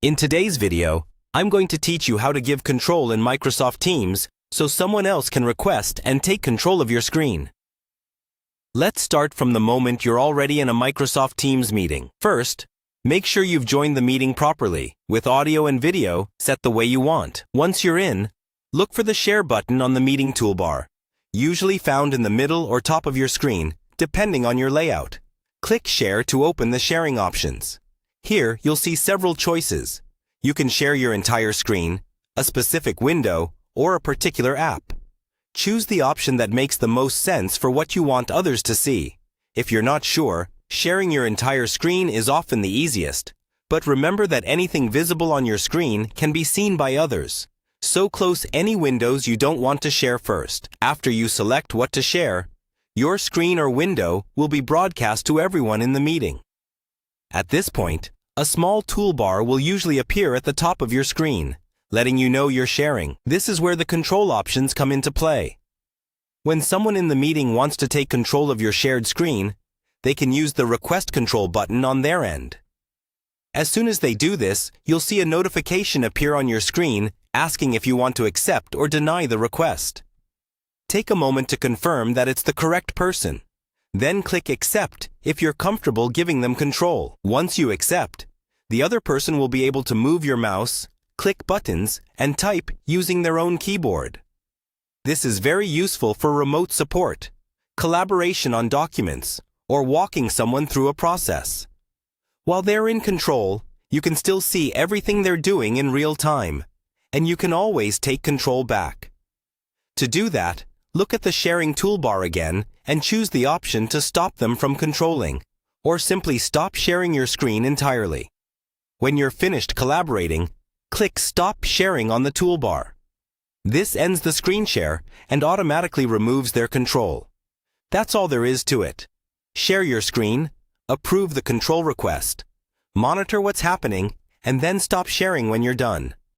In today's video, I'm going to teach you how to give control in Microsoft Teams so someone else can request and take control of your screen. Let's start from the moment you're already in a Microsoft Teams meeting. First, make sure you've joined the meeting properly, with audio and video set the way you want. Once you're in, look for the Share button on the meeting toolbar, usually found in the middle or top of your screen, depending on your layout. Click Share to open the sharing options. Here, you'll see several choices. You can share your entire screen, a specific window, or a particular app. Choose the option that makes the most sense for what you want others to see. If you're not sure, sharing your entire screen is often the easiest. But remember that anything visible on your screen can be seen by others. So close any windows you don't want to share first. After you select what to share, your screen or window will be broadcast to everyone in the meeting. At this point, a small toolbar will usually appear at the top of your screen, letting you know you're sharing. This is where the control options come into play. When someone in the meeting wants to take control of your shared screen, they can use the Request Control button on their end. As soon as they do this, you'll see a notification appear on your screen asking if you want to accept or deny the request. Take a moment to confirm that it's the correct person. Then click Accept if you're comfortable giving them control. Once you accept, the other person will be able to move your mouse, click buttons, and type using their own keyboard. This is very useful for remote support, collaboration on documents, or walking someone through a process. While they're in control, you can still see everything they're doing in real time, and you can always take control back. To do that, look at the sharing toolbar again and choose the option to stop them from controlling, or simply stop sharing your screen entirely. When you're finished collaborating, click Stop Sharing on the toolbar. This ends the screen share and automatically removes their control. That's all there is to it. Share your screen, approve the control request, monitor what's happening, and then stop sharing when you're done.